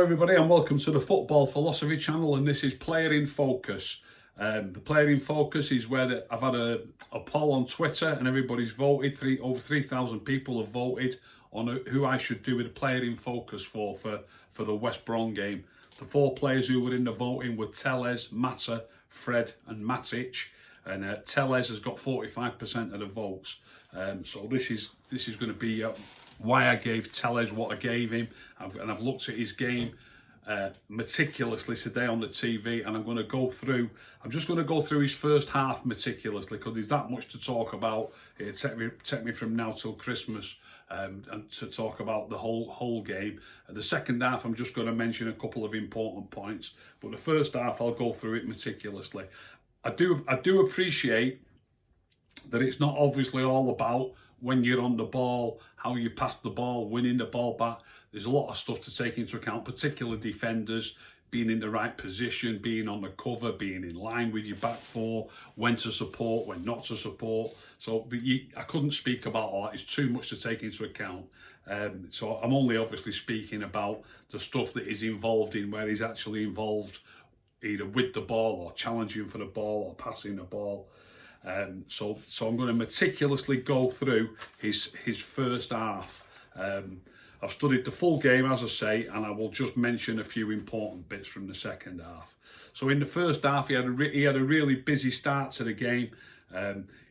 everybody, and welcome to the Football Philosophy channel, and this is Player in Focus. The Player in Focus is where I've had a poll on Twitter and everybody's voted. Over 3,000 people have voted on who I should do with the Player in Focus for the West Brom game. The 4 players who were in the voting were Telles, Mata, Fred and Matic, and Telles has got 45% of the votes. So this is going to be why I gave Telles what I gave him, and I've looked at his game meticulously today on the TV, and I'm just going to go through his first half meticulously, because there's that much to talk about. It'll take me from now till Christmas and to talk about the whole game. The second half, I'm just going to mention a couple of important points, but the first half I'll go through it meticulously. I do appreciate that it's not obviously all about when you're on the ball, how you pass the ball, winning the ball back. There's a lot of stuff to take into account, particularly defenders, being in the right position, being on the cover, being in line with your back four, when to support, when not to support. So I couldn't speak about all that. It's too much to take into account. So I'm only obviously speaking about the stuff that is involved in where he's actually involved, either with the ball or challenging for the ball or passing the ball. So I'm going to meticulously go through his first half. I've studied the full game, as I say, and I will just mention a few important bits from the second half. So in the first half, he had a really busy start to the game.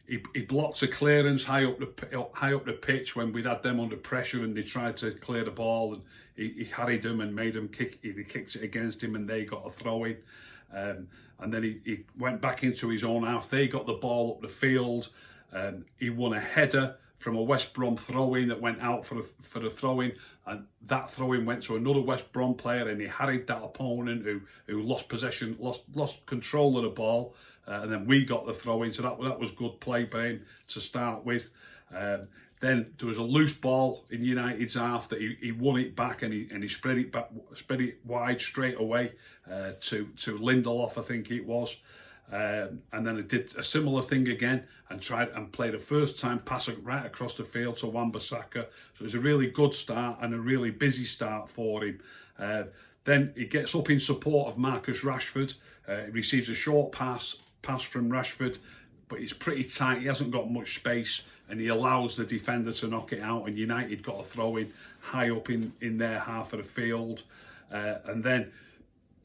He blocked a clearance high up the pitch when we'd had them under pressure and they tried to clear the ball, and he harried them and made them kick. He kicked it against him and they got a throw in. And then he went back into his own half. They got the ball up the field. He won a header from a West Brom throw-in that went out for the throw-in, and that throw-in went to another West Brom player, and he harried that opponent who lost possession, lost control of the ball, and then we got the throw-in. So that was good play by him to start with. Then there was a loose ball in United's half that he won it back, and he spread it wide straight away to Lindelof, I think it was. And then it did a similar thing again and played a first time pass right across the field to Wan-Bissaka. So it was a really good start and a really busy start for him. Then he gets up in support of Marcus Rashford. He receives a short pass from Rashford, but it's pretty tight. He hasn't got much space, and he allows the defender to knock it out, and United got a throw in high up in their half of the field. And then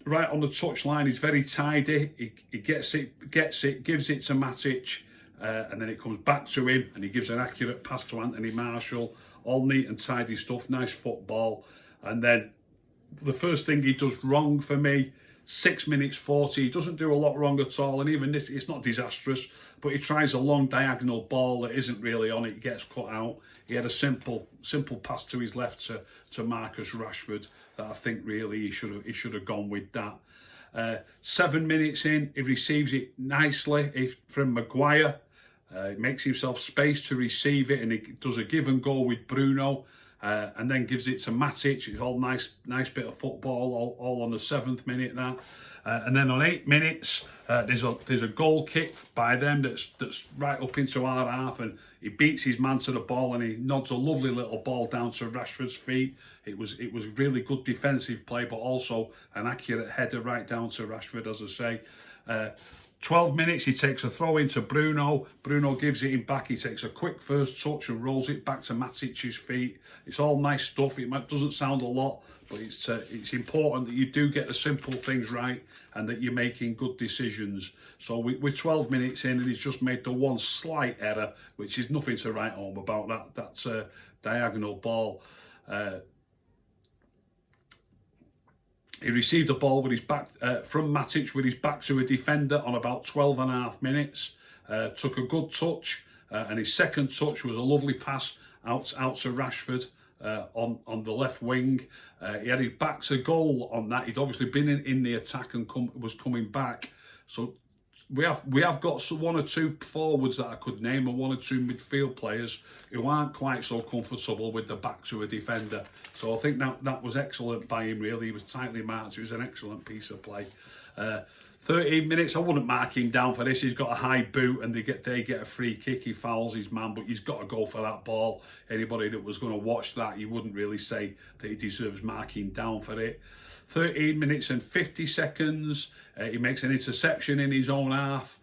right on the touchline, he's very tidy. He gets it, gives it to Matic, and then it comes back to him, and he gives an accurate pass to Anthony Martial. All neat and tidy stuff, nice football. And then the first thing he does wrong for me, 6 minutes 40, he doesn't do a lot wrong at all, and even this, it's not disastrous, but he tries a long diagonal ball that isn't really on it. He gets cut out. He had a simple pass to his left to Marcus Rashford that I think really he should have gone with that. 7 minutes in, he receives it nicely from Maguire. He makes himself space to receive it, and he does a give and go with Bruno, and then gives it to Matic. It's all nice bit of football, all on the 7th minute that. And then on 8 minutes, there's a goal kick by them that's right up into our half, and he beats his man to the ball, and he nods a lovely little ball down to Rashford's feet. It was really good defensive play, but also an accurate header right down to Rashford, as I say. 12 minutes, he takes a throw into Bruno. Bruno gives it him back. He takes a quick first touch and rolls it back to Matic's feet. It's all nice stuff. It doesn't sound a lot, but it's important that you do get the simple things right and that you're making good decisions. So we're 12 minutes in, and he's just made the one slight error, which is nothing to write home about. That's a diagonal ball. He received the ball with his back from Matic with his back to a defender on about 12.5 minutes. Took a good touch, and his second touch was a lovely pass out to Rashford on the left wing. He had his back to goal on that. He'd obviously been in the attack and was coming back. So we have got one or two forwards that I could name, and one or two midfield players who aren't quite so comfortable with the back to a defender. So I think that was excellent by him, really. He was tightly marked. It was an excellent piece of play. 13 minutes, I wouldn't mark him down for this. He's got a high boot and they get a free kick. He fouls his man, but he's got to go for that ball. Anybody that was going to watch that, you wouldn't really say that he deserves marking down for it. 13 minutes and 50 seconds. He makes an interception in his own half.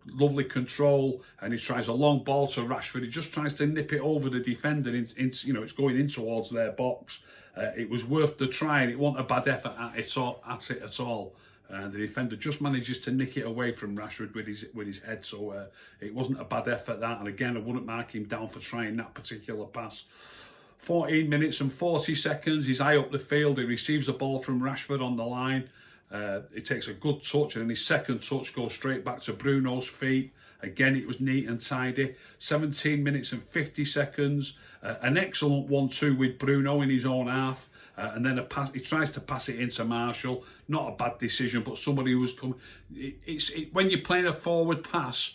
Lovely control, and he tries a long ball to Rashford. He just tries to nip it over the defender. It's going in towards their box. It was worth the try, and it wasn't a bad effort at it at all. And the defender just manages to nick it away from Rashford with his head. So it wasn't a bad effort, that. And again, I wouldn't mark him down for trying that particular pass. 14 minutes and 40 seconds. He's high up the field. He receives the ball from Rashford on the line. He takes a good touch, and then his second touch goes straight back to Bruno's feet. Again, it was neat and tidy. 17 minutes and 50 seconds. An excellent 1-2 with Bruno in his own half. And then he tries to pass it into Marshall. Not a bad decision, but somebody who was coming. When you're playing a forward pass,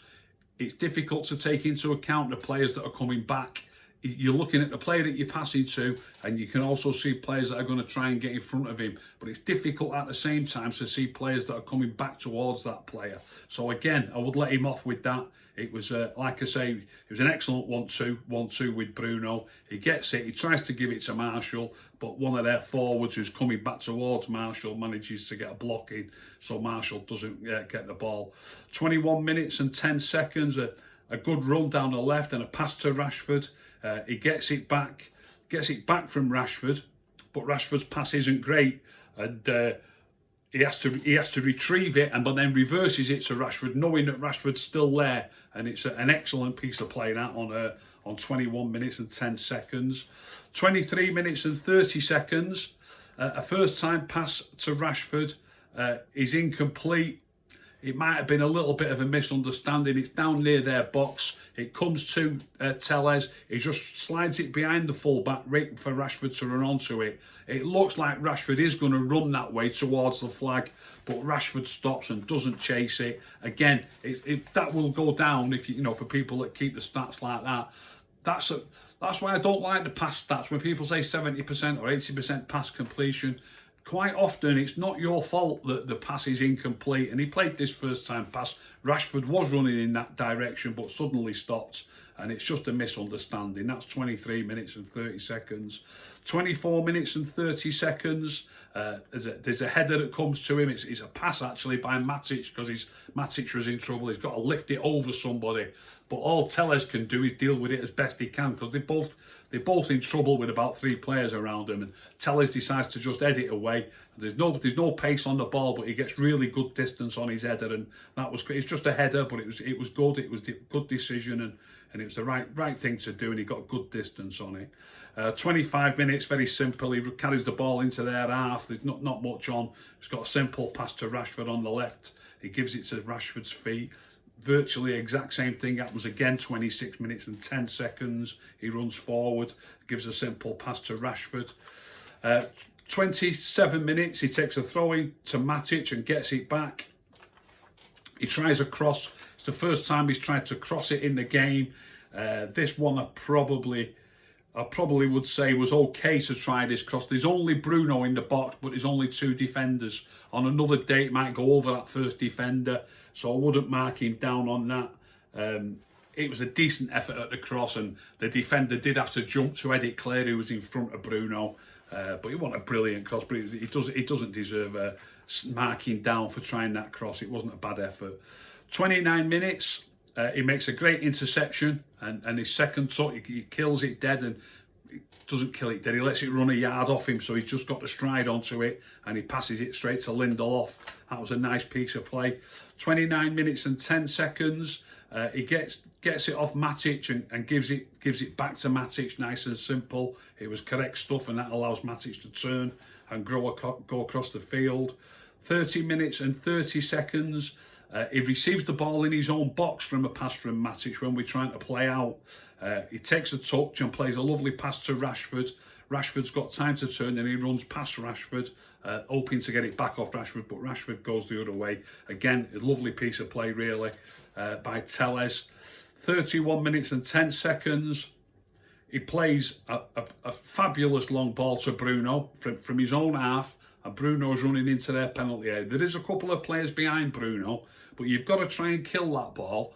it's difficult to take into account the players that are coming back. You're looking at the player that you're passing to, and you can also see players that are going to try and get in front of him. But it's difficult at the same time to see players that are coming back towards that player. So again, I would let him off with that. It was, like I say, it was an excellent 1-2 with Bruno. He gets it, he tries to give it to Marshall, but one of their forwards who's coming back towards Marshall manages to get a block in, so Marshall doesn't get the ball. 21 minutes and 10 seconds, a good run down the left and a pass to Rashford. He gets it back from Rashford, but Rashford's pass isn't great, and he has to retrieve it but then reverses it to Rashford, knowing that Rashford's still there, and it's an excellent piece of play that on 21 minutes and 10 seconds. 23 minutes and 30 seconds, a first time pass to Rashford is incomplete. It might have been a little bit of a misunderstanding. It's down near their box. It comes to Telles. He just slides it behind the fullback, waiting for Rashford to run onto it. It looks like Rashford is going to run that way towards the flag, but Rashford stops and doesn't chase it. Again, that will go down if for people that keep the stats like that. That's why I don't like the pass stats. When people say 70% or 80% pass completion, quite often it's not your fault that the pass is incomplete. And he played this first time pass. Rashford was running in that direction but suddenly stopped, and it's just a misunderstanding. That's 23 minutes and 30 seconds. 24 minutes and 30 seconds. There's a header that comes to him. It's a pass actually by Matic, because Matic was in trouble. He's got to lift it over somebody, but all Telles can do is deal with it as best he can, because they're both in trouble with about 3 players around him, and Telles decides to just head it away. There's no pace on the ball, but he gets really good distance on his header, and that was great. It's just a header, but it was good. It was a good decision, and it was the right thing to do, and he got good distance on it. 25 minutes, very simple. He carries the ball into their half. There's not much on. He's got a simple pass to Rashford on the left. He gives it to Rashford's feet. Virtually exact same thing happens again. 26 minutes and 10 seconds. He runs forward, gives a simple pass to Rashford. 27 minutes, he takes a throw in to Matic and gets it back. He tries a cross. It's the first time he's tried to cross it in the game. This one I probably would say was okay to try this cross. There's only Bruno in the box, but there's only 2 defenders. On another day, it might go over that first defender, so I wouldn't mark him down on that. It was a decent effort at the cross, and the defender did have to jump to head it clear. He was in front of Bruno, but it wasn't a brilliant cross, but it doesn't deserve marking down for trying that cross. It wasn't a bad effort. 29 minutes. He makes a great interception, and his second touch, he kills it dead, and doesn't kill it dead. He lets it run a yard off him, so he's just got to stride onto it, and he passes it straight to Lindelof. That was a nice piece of play. 29 minutes and 10 seconds. He gets it off Matic and gives it back to Matic, nice and simple. It was correct stuff, and that allows Matic to turn and go across the field. 30 minutes and 30 seconds. He receives the ball in his own box from a pass from Matic when we're trying to play out. He takes a touch and plays a lovely pass to Rashford. Rashford's got time to turn, and he runs past Rashford, hoping to get it back off Rashford, but Rashford goes the other way. Again, a lovely piece of play really by Telles. 31 minutes and 10 seconds. he plays a fabulous long ball to Bruno from his own half, and Bruno's running into their penalty area. There is a couple of players behind Bruno, but you've got to try and kill that ball.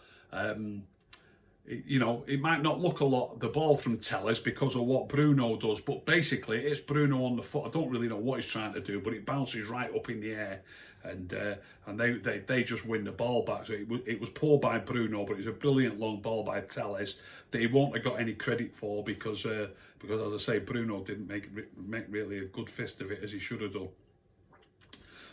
You know, it might not look a lot, the ball from Telles, because of what Bruno does, but basically it's Bruno on the foot. I don't really know what he's trying to do, but it bounces right up in the air, and they just win the ball back. So it was poor by Bruno, but it was a brilliant long ball by Telles that he won't have got any credit for, because as I say, Bruno didn't make really a good fist of it as he should have done.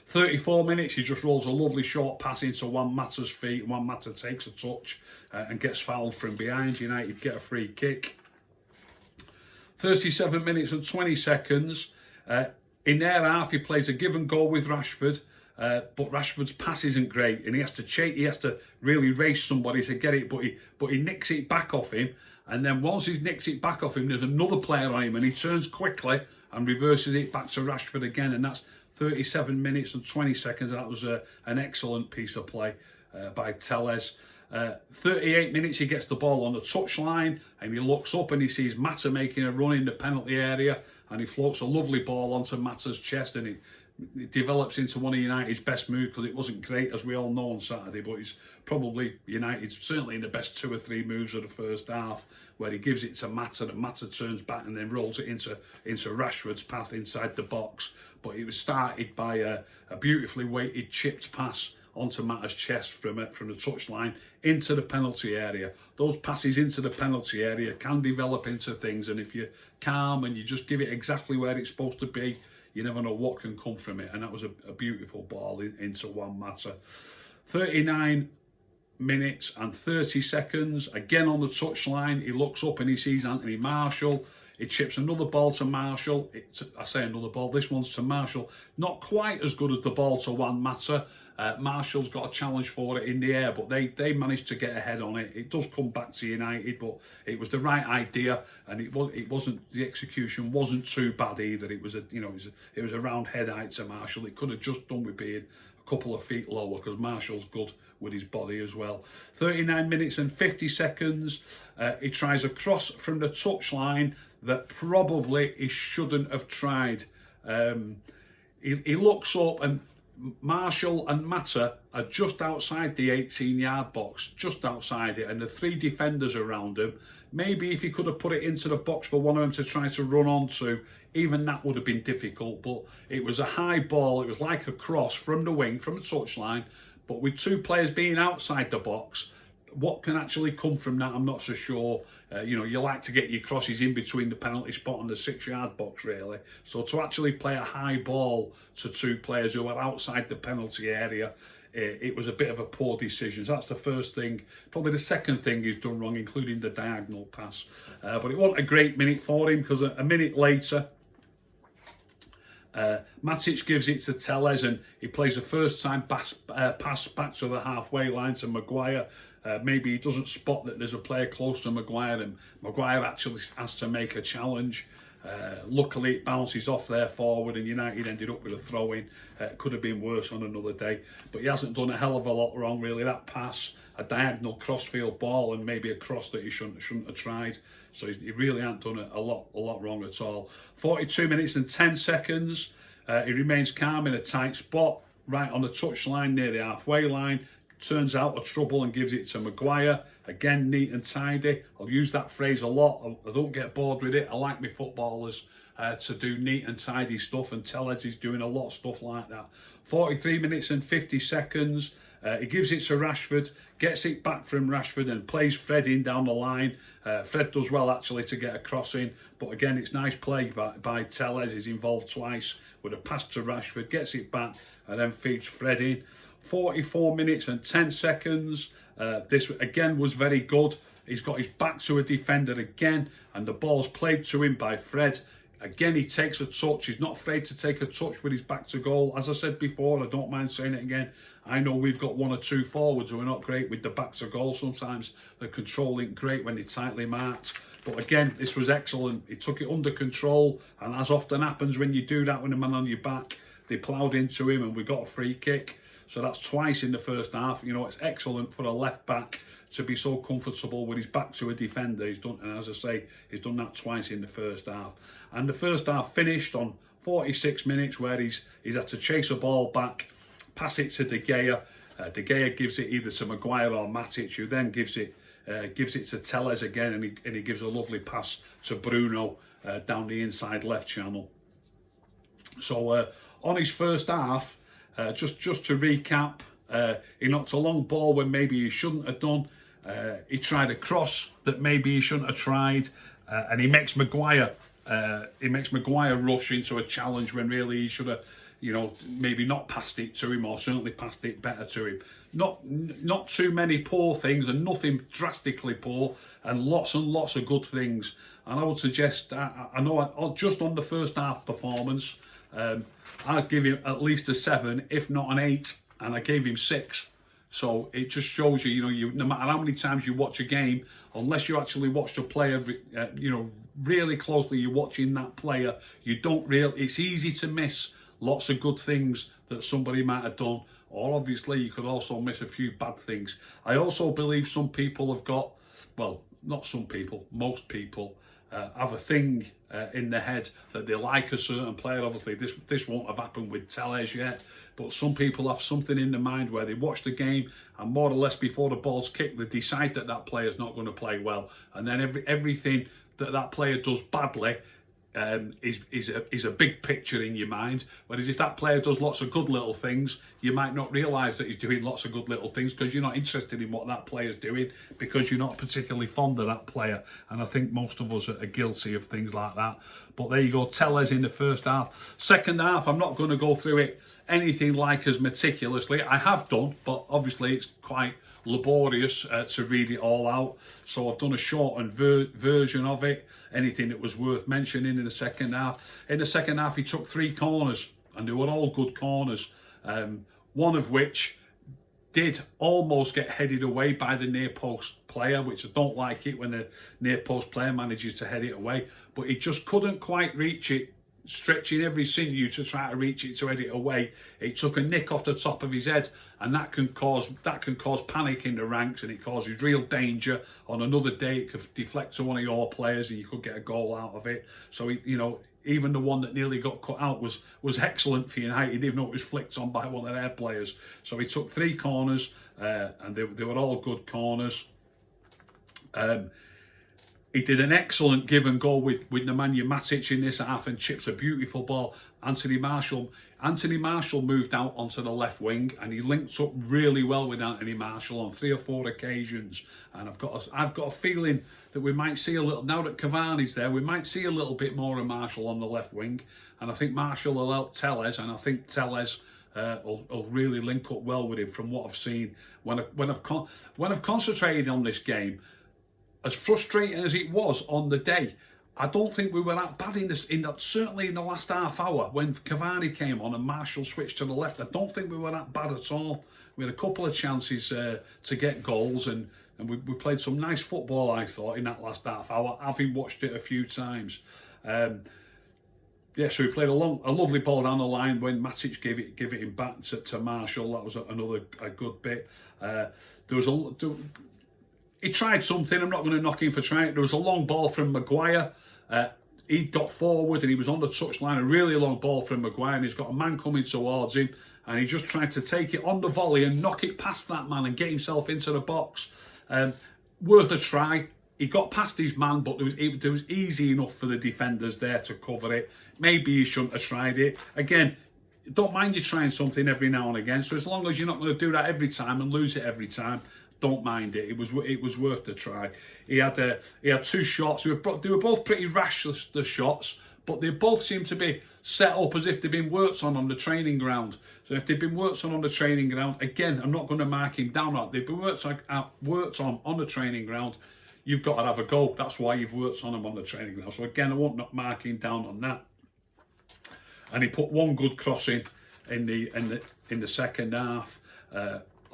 34 minutes, he just rolls a lovely short pass into Juan Mata's feet. Juan Mata takes a touch and gets fouled from behind. United get a free kick. 37 minutes and 20 seconds. In their half, he plays a give and go with Rashford, but Rashford's pass isn't great, and he has to really race somebody to get it, but he nicks it back off him, and then once he's nicked it back off him, there's another player on him, and he turns quickly and reverses it back to Rashford again, and that's 37 minutes and 20 seconds. That was an excellent piece of play by Telles. 38 minutes, he gets the ball on the touchline, and he looks up and he sees Mata making a run in the penalty area, and he floats a lovely ball onto Mata's chest, and it develops into one of United's best moves, because it wasn't great, as we all know, on Saturday, but it's probably United's certainly in the best 2 or 3 moves of the first half, where he gives it to Mata, and Mata turns back and then rolls it into Rashford's path inside the box. But it was started by a beautifully weighted chipped pass onto Mata's chest from the touchline into the penalty area. Those passes into the penalty area can develop into things, and if you're calm and you just give it exactly where it's supposed to be, you never know what can come from it. And that was a beautiful ball into Juan Mata. 39 minutes and 30 seconds, again on the touchline, he looks up and he sees Anthony Martial. He chips another ball to Martial. I say another ball, this one's to Martial. Not quite as good as the ball to Juan Mata. Martial's got a challenge for it in the air, but they managed to get ahead on it. It does come back to United, but it was the right idea, and it wasn't, the execution wasn't too bad either. It was a round head height to Martial. It could have just done with being a couple of feet lower, because Martial's good with his body as well. 39 minutes and 50 seconds. He tries a cross from the touchline that probably he shouldn't have tried. He looks up, and Martial and Mata are just outside the 18-yard box, just outside it, and the 3 defenders around him. Maybe if he could have put it into the box for one of them to try to run onto, even that would have been difficult. But it was a high ball. It was like a cross from the wing, from the touchline, but with 2 players being outside the box. What can actually come from that, I'm not so sure. You like to get your crosses in between the penalty spot and the 6-yard box, really. So to actually play a high ball to 2 players who are outside the penalty area, it was a bit of a poor decision. So that's the first thing. Probably the second thing he's done wrong, including the diagonal pass. But it wasn't a great minute for him, because a minute later, Matic gives it to Telles, and he plays a first time pass back to the halfway line to Maguire. Maybe he doesn't spot that there's a player close to Maguire, and Maguire actually has to make a challenge. Luckily it bounces off there forward, and United ended up with a throw-in. Could have been worse on another day, but he hasn't done a hell of a lot wrong, really. That pass, a diagonal crossfield ball, and maybe a cross that he shouldn't have tried. So he really hasn't done a lot wrong at all. 42 minutes and 10 seconds. He remains calm in a tight spot, right on the touchline near the halfway line. Turns out of trouble and gives it to Maguire. Again, neat and tidy. I'll use that phrase a lot. I don't get bored with it. I like my footballers to do neat and tidy stuff, and Telles is doing a lot of stuff like that. 43 minutes and 50 seconds. He gives it to Rashford, gets it back from Rashford, and plays Fred in down the line. Fred does well, actually, to get a cross in. But again, it's nice play by Telles. He's involved twice with a pass to Rashford, gets it back, and then feeds Fred in. 44 minutes and 10 seconds. This again was very good. He's got his back to a defender again, and the ball's played to him by Fred. Again, he takes a touch. He's not afraid to take a touch with his back to goal. As I said before, I don't mind saying it again. I know we've got 1 or 2 forwards who are not great with the back to goal. Sometimes the control ain't great when they're tightly marked. But again, this was excellent. He took it under control, and as often happens when you do that with a man on your back, they ploughed into him, and we got a free kick. So that's twice in the first half. You know, it's excellent for a left back to be so comfortable with his back to a defender. He's done, and as I say, he's done that twice in the first half. And the first half finished on 46 minutes, where he's had to chase a ball back, pass it to De Gea. De Gea gives it either to Maguire or Matic, who then gives it to Telles again, and he gives a lovely pass to Bruno down the inside left channel. So on his first half, just to recap, he knocked a long ball when maybe he shouldn't have done. He tried a cross that maybe he shouldn't have tried, and he makes Maguire rush into a challenge when really he should have, you know, maybe not passed it to him, or certainly passed it better to him. Not too many poor things, and nothing drastically poor, and lots of good things. And I would suggest, I know just on the first half performance, I'd give him at least a 7, if not an 8, and I gave him 6. So it just shows you, no matter how many times you watch a game, unless you actually watch the player, really closely, you're watching that player, it's easy to miss lots of good things that somebody might have done, or obviously you could also miss a few bad things. I also believe some people have got, well, not some people, most people have a thing in their head that they like a certain player. Obviously this won't have happened with Telles yet, but some people have something in their mind where they watch the game, and more or less before the ball's kicked, they decide that player's not going to play well, and then everything that player does badly is a big picture in your mind. Whereas if that player does lots of good little things, you might not realise that he's doing lots of good little things, because you're not interested in what that player's doing, because you're not particularly fond of that player. And I think most of us are guilty of things like that. But there you go, Telles in the first half. Second half, I'm not going to go through it anything like as meticulously. I have done, but obviously it's quite laborious to read it all out, so I've done a shortened version of it. Anything that was worth mentioning in the second half. In the second half, he took 3 corners, and they were all good corners. One of which did almost get headed away by the near post player, which I don't like it when the near post player manages to head it away, but he just couldn't quite reach it, stretching every sinew to try to reach it, to head it away. It took a nick off the top of his head, and that can cause panic in the ranks, and it causes real danger. On another day, it could deflect to one of your players, and you could get a goal out of it. So even the one that nearly got cut out was excellent for United, even though it was flicked on by one of their players. So he took 3 corners, and they were all good corners. He did an excellent give and go with Nemanja Matic in this half, and chips a beautiful ball. Anthony Martial moved out onto the left wing, and he linked up really well with Anthony Martial on 3 or 4 occasions. And I've got a feeling that we might see a little, now that Cavani's there, we might see a little bit more of Martial on the left wing. And I think Martial will help Telles, and I think Telles will really link up well with him from what I've seen. When I've concentrated on this game, as frustrating as it was on the day, I don't think we were that bad certainly in the last half hour when Cavani came on and Martial switched to the left. I don't think we were that bad at all. We had a couple of chances to get goals, and we played some nice football, I thought, in that last half hour, having watched it a few times. So we played a lovely ball down the line when Matic gave it back to Martial. That was a good bit. He tried something. I'm not going to knock him for trying it. There was a long ball from Maguire. He got forward and he was on the touchline. A really long ball from Maguire, and he's got a man coming towards him, and he just tried to take it on the volley and knock it past that man and get himself into the box. Worth a try. He got past his man, but it was easy enough for the defenders there to cover it. Maybe he shouldn't have tried it. Again, don't mind you trying something every now and again. So as long as you're not going to do that every time and lose it every time, don't mind it. It was worth the try. He had 2 shots. They were both pretty rash, the shots, but they both seemed to be set up as if they'd been worked on the training ground. So if they'd been worked on the training ground, again, I'm not going to mark him down on it. They've been worked on the training ground. You've got to have a go. That's why you've worked on them on the training ground. So again, I won't not mark him down on that. And he put 1 good cross in the second half.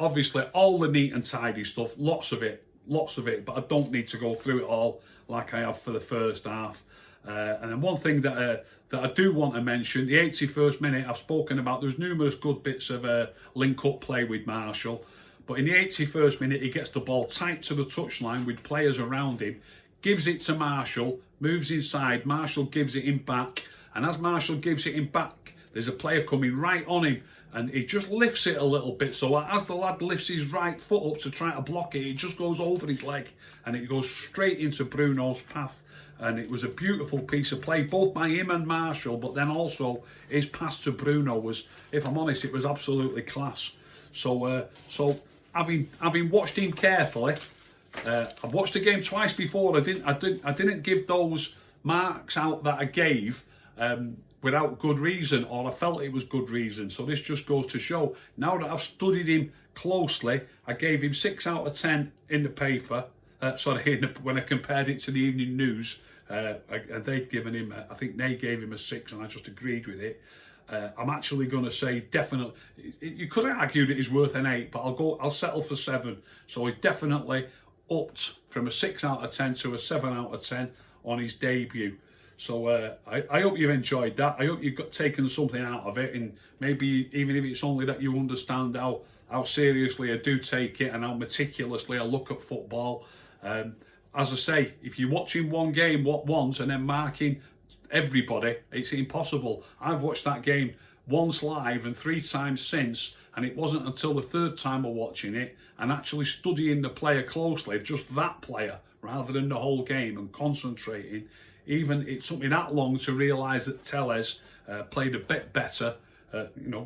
Obviously, all the neat and tidy stuff, lots of it, but I don't need to go through it all. like I have for the first half. And then one thing that I do want to mention, the 81st minute, I've spoken about, there's numerous good bits of link-up play with Marshall. But in the 81st minute, he gets the ball tight to the touchline with players around him, gives it to Marshall, moves inside, Marshall gives it him back. And as Marshall gives it him back, there's a player coming right on him, and he just lifts it a little bit. So as the lad lifts his right foot up to try to block it, it just goes over his leg, and it goes straight into Bruno's path. And it was a beautiful piece of play, both by him and Marshall, but then also his pass to Bruno was, if I'm honest, it was absolutely class. So having watched him carefully, I've watched the game twice before. I didn't give those marks out that I gave without good reason, or I felt it was good reason. So this just goes to show, now that I've studied him closely, I gave him 6 out of 10 in the paper. When I compared it to the Evening News, they'd given him, I think they gave him a 6, and I just agreed with it. I'm actually going to say definitely. You could have argued it is worth an 8, but I'll settle for 7. So he's definitely upped from a 6 out of 10 to a 7 out of 10 on his debut. So I hope you've enjoyed that. I hope you've taken something out of it, and maybe even if it's only that you understand how seriously I do take it and how meticulously I look at football. As I say, if you're watching one game once and then marking everybody, it's impossible. I've watched that game once live and 3 times since, and it wasn't until the 3rd time of watching it and actually studying the player closely, just that player, rather than the whole game, and concentrating. Even it took me that long to realise that Telles played a bit better,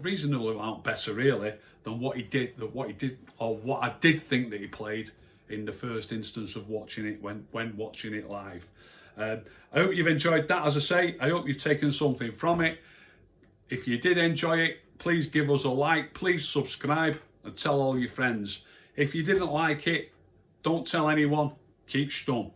reasonable amount better really, than what he did, or what I did think that he played in the first instance of watching it when watching it live. I hope you've enjoyed that. As I say, I hope you've taken something from it. If you did enjoy it, please give us a like, please subscribe, and tell all your friends. If you didn't like it, don't tell anyone, keep stum.